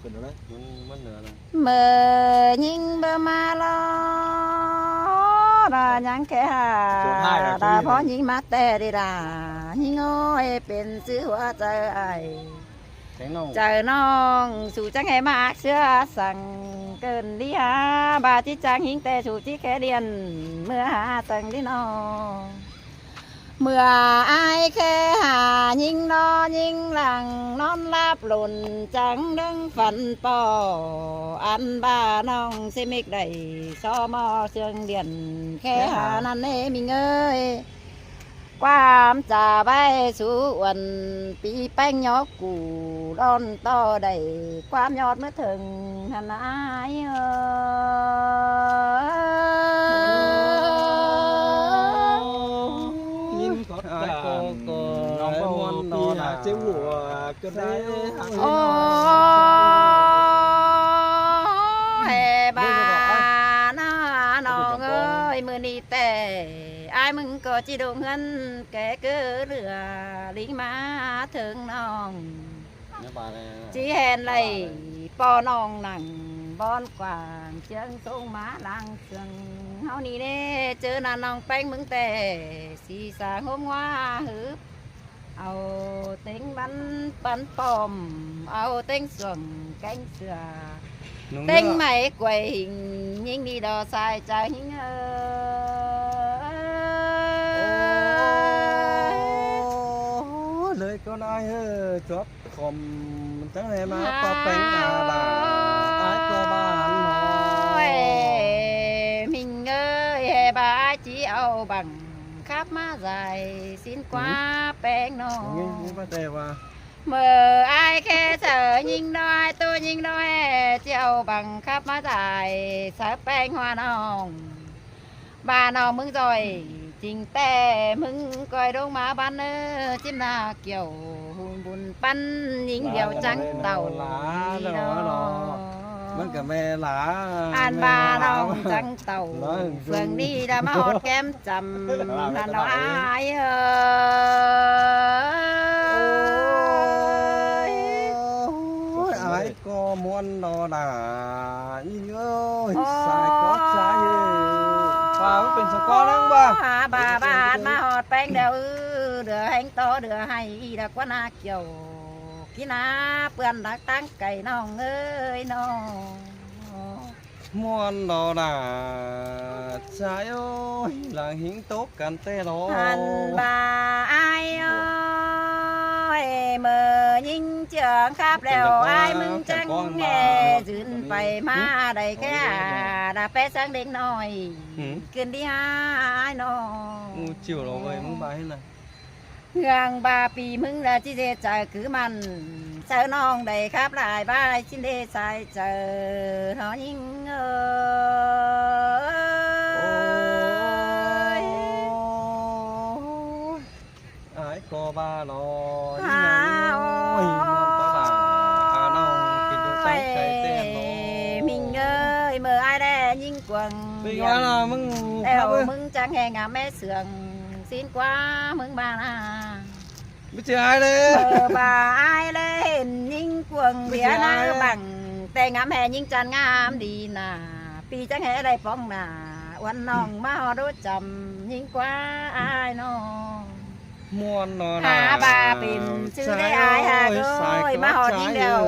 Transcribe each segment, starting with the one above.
เป็นอะไรมันเหนือนะเมื่อยิงเบอร์มาลอดายังแค่หาดาพอยิงมาแต่ดีดายิงอ้อยเป็นซื้อหัวใจไอใจน้องสู่จังให้มากเชื่อสั่งเกินดีหาบาที่จังหิงแต่สู่ที่แค่เรียนเมื่อหาตังดีน้องเมื่ออายแค่หายิงนอนยิงหลังนอนลาบหล่นจังดึงฝันปออันบ้าน้องสิมิกได้ซอมอเชิงเดียนแค่หานั่นเอมิงเอ้ยความจ่าใบสู่วันปีแป้งยอกกูร้อนต่อได้ความยอดเมื่อถึงหันอายเจ้าหัวก็ได้โอ้เฮบาน้าน้องเอ้ยมือนี้แต่อายมึงก็จีดงเงินแกเกือเรือลิงมาถึงน้องจีเห็นเลยปอน้องหนังบอนกว่างเชียงส่งมาลังเชียงเฮานี่เด้เจอหน้าน้องแป้งมึงแต่สีสางหงว่าหืบเอาเต็งบันปันปอมเอาเต็งส่วงแกงเสือเต็งไหมกวยหิงยิงดีดอสายใจหิงเลยก็ได้จบคอมตั้งแต่มาปอเป็นอาดาไอ้ก็บ้านน้อยมิงเอ้ยเฮบาจีเอาบังขับมาใส่สินกว่าแป้งน้องนี่มาแต่ว่าเมื่อไอ้แค่เธอยิงน้อยตัวยิงน้อยเจ้าบังคับมาใส่ใส่แป้งหัวน้องบ้านน้องมึงจอยจริงแต่มึงก้อยลงมาบ้านเนื้อจิ้มหน้าเกี่ยวหุ่นบุญปั้นยิงเดียวจังเต่ามันกับแม่หลาอ่านบาน้องจังเต่าเฟืองนี้ดามาอดแก้มจำนั่นน้อยไอ้ก็ม้วนนอด่ายิ่งเอ้ยสายก็สายฟ้าเป็นสกอนั่งบ้าบาบาดมาหอดแป้งเดือเดือแห้งโตเดือให้ดักว่านาเกี่ยวพี่นาเปื่อนดักตั้งไก่น้องเอ้ยน้องม้วนนอด่าสายโอ้ยหลังหิงโต๊ะกันเต้รอหันบาไอ้เมื่อยิงเจืองครับแล้วไอ้มึงจังแง่จืนไปมาได้แค่ดาเป๊ะสังเด็กน้อยเกินที่หายน้องchiều rồi vậyมึงไปให้หน่อยเฮืองบาปีมึงละที่เจใจคือมันเจอน้องได้ครับหลายบ้านชิ้นเดใจเจอน้องยิงไอ้ก็บ้าลอยมิงเอ้ยเมื่อไอ้ได้ยิงกวงแล้วมึงจังแหงแม่เสืองสิ้นกว่ามึงบ้านาไม่เจอไอ้เลยบ่าไอ้เล่นยิงกวงเบียนาบังแต่งามแห่ยิงจันงามดีน่ะปีจังแห่ได้ป้องหน้าวันน้องมารู้จำยิงกว่าไอ้น้องม้วนนอนหาบาเป็นชื่อได้อายหาโดยมาหอดยิงเดียว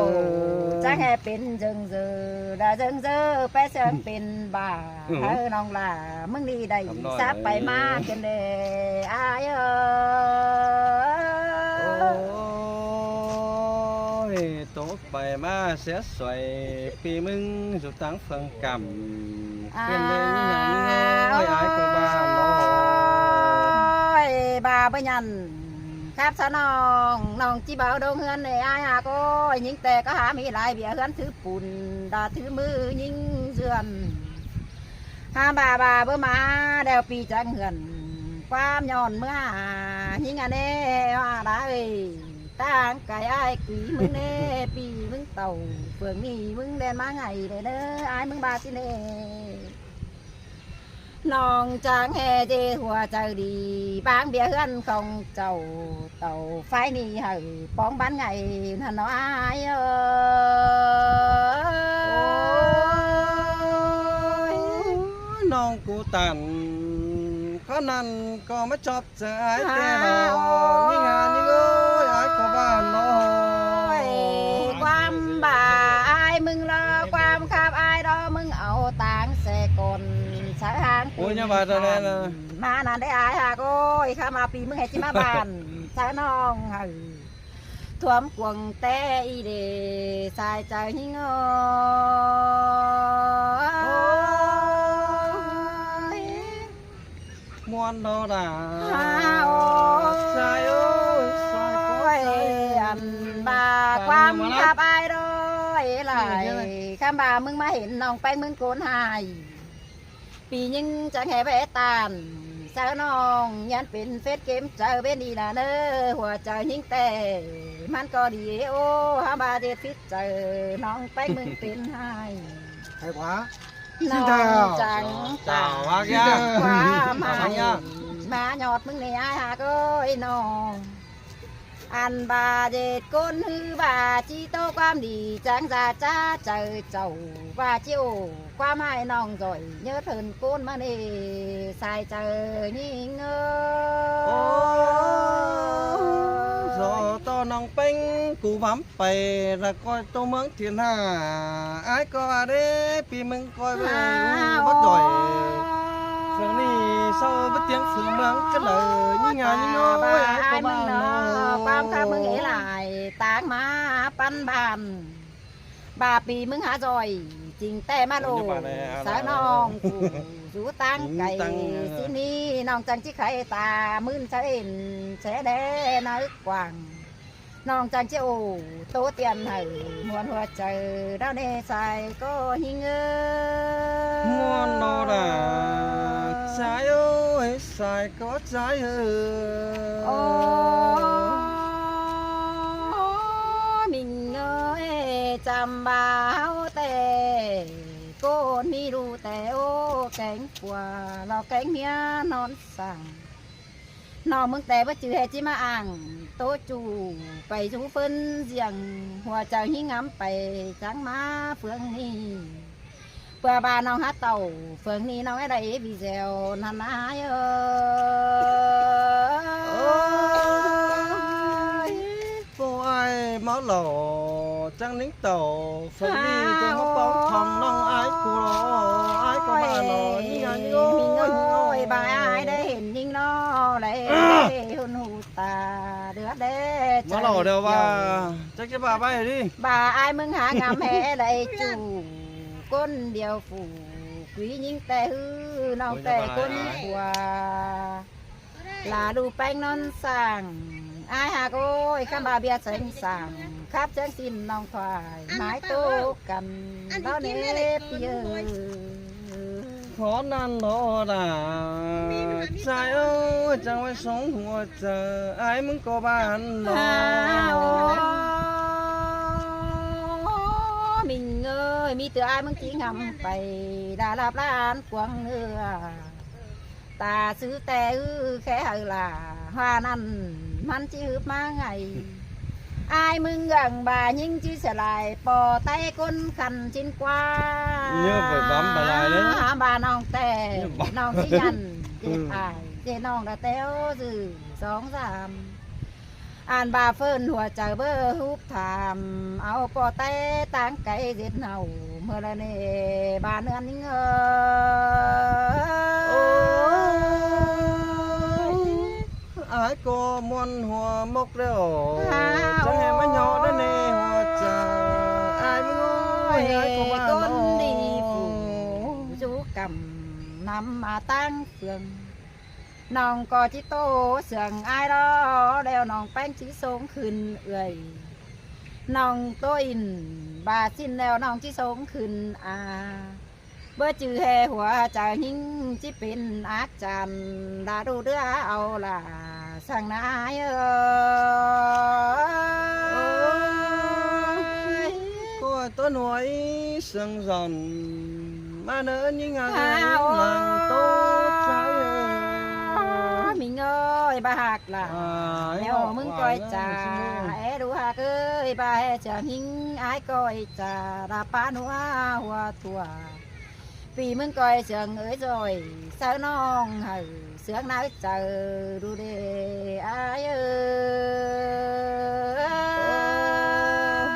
จังแห่เป็นจึงจือดาจึงจือไปเสียงเป็นบ่าเธอน้องล่ะมึงดีได้ซับไปมากจนเดอายโต๊ะไปมาเสียสวยปีมึงสุดตั้งเฟิงกำเป็นเลยอย่างนี้ไอ้ของบ้านน้อยบาบ่ยันครับสนองน้องจีบ่าวดงเฮือนในอายหาก็ยิงแต่ก็หามีหลายเบียเฮือนถือปุ่นดาถือมือยิงเสื่อนหาบาเบื่อมาเดวปีจังเฮือนความย้อนเมื่อยิงอันนี้ว่าได้ตั้งไก่ไอ้กุยมึงเน่ปีมึงเต่าเฟืองนี่มึงเดินมาไงเด้อไอ้มึงบาสิเน่น้องจางแห่เจหัวใจดีบางเบียเฮือนของเจ้าเต่าไฟนี่เหป้องบ้านไงท่านน้อย ตันก็นั่นก็ไม่ชอบใจแต่ดอกนี่งานนี่เอ้ยไอ้ก็บ้านน้อย ความบ่าอายมึงรอความขับอายรอมึงเอาต่างเสกลสายหาง โอ้ยเนี่ยบาตะแน่นะ มานานได้อายหากโอ้ยข้ามาปีมึงให้จิมาบานสายน้องหึท่วมกวงแต่อีเดสายใจหิงอ้อย มวนดอดา โอ้ ชายโอ้ยชายก็ ยอันบาความขับอายร้อยหลายข้ามบามึงมาเห็นน้องไปมึงโกนหายปียิงจะแห่ไปตานสาวน้องยันเป็นเฟซเกมเจอเป็นดีนะเนอหัวใจยิงแต่มันก็ดีโอ้ฮาบาเดฟิตเจอน้องไปมึงเป็นหาย ใครขวา น้องจัง เจ้าว่าแก ความหมาย ยาก มาหยอดมึงในอายหาก็ไอ้น้องอันบาเด็ดก้นฮือบาจีโตความดีจังจะจ้าเจอเจ้าว่าเจียวความให้น้องจ่อยเยอะเถินก้นมาเนใส่เจอยิงเอ โอ้ อ โซโตน้องเป็งกูบัมไปละก้อยตัวเมืองเทียนห้าไอ้ก็ว่าเด้ปีมึงก้อยไปวัดดอยเรื่องนี้เศร้าไปเตียงฝืนเมืองกันเลยยิ่งงานยิ่งน้อยไอ้ก็บ้านน้อย ความข้ามึงเอ๋หลายตากมาปันบานบาปีมึงหาจอย จริงแต่มาโลสาวน้องกูสูตั้งไก่สินี่น้องจังจิไข่ตามื่นเฉเอ็นแฉแดนึกกว่างน้องจังจิโอโตเตียนให้มวนหัวใจเราเนใส่ก็หิงเอ มวนโนราชายโอ้ยสายก็ใจโอ้มิงเอ้ยจำบ่าวแต่โกนมีรูแต่โอ้แกงกว่าเราแกงเมียนอนสั่งน้องมึงแต่ว่าจือเหตุจิมาอ่างโตจูไปจูเฟินเสียงหัวใจหิ้งงำไปจังมาเฟืองนี้เพื่อบานน้องหาเต่าเฟืองนี้น้องไอ้ได้วีเซลนันนายเอ้ย cô ai máu lò trăng nín tàu phần đi cho nó bóng thòng nông ái cô lo ái có bà lo như ngàn như มิง ngôi โอ้ยบายอายได้เห็นยิ่งน้อเลยหุ่นหูตาเดือดเด้ máu lò đều bà chắc cho bà bay rồi đi บ่าอายมึงหางามแห่ได้จูก้นเดียวฝูกุยยิงแต่ฮือน้องแต่ก้นผัวลาดูแป้งนอนสั่งอายหากโอ้ยข้ามบาเบียแสงสั่งครับแจ้งสินน้องควายหมายโตกันเท่านี้เยอะ khó năn đó là trai ơi chẳng phải sống hùa chờ ai muốn có bạn lo มิงเอ้ยมีแต่อายมึงจีงำไปดาลาบล้านกวางเนื้อตาซื้อแต่แค่หล่าว่านั่นมันจืบมาไงอายมึงกังบ่ายิ่งจีสลายปอไตก้นขันจินกว่า nhớ phải bấm bà lại đấy บ่าน้องแต่น้องที่ยันเจ็ดอายเจ็ดน้องดาเต้วสื่อ2 3อ่านบาเฟินหัวใจเบอร์ฮุบถามเอาปอเต้ต่างไก่เด็ดเน่าเมื่อไรเน่บานเนือนนิ่งai có muôn hòa mốc đeo chẳng hề mới nhỏ đó nè hòa chờ ai muốn ơi ai có bạn ก้นดี lo ฝูจูกำนำมาตั้งเฟืองน้องก็จิโตเสียงอายรอแล้วน้องแป้งชีสงขึ้นเอื่อยน้องโตอินบาสิ้นแล้วน้องชีสงขึ้นอาเบื่อจือแห่หัวใจหิงจิเป็นอาจารย์ดาดูเรือเอาล่ะสั่งนายcó tôi nói sương giòn mà nỡ như ngàn làng tốt trái มิงเอ้ยบาหักล่ะแล้วมึงก้อยจ่าเอดูหักเอ้ยบาแห่จะหิงอายก้อยจ่าดาปานัวหัวตัว ปีมึงก้อยเสียงเอ้ยจอยสาวน้องเฮาเสียงนายเจอดูเด้อายเอ้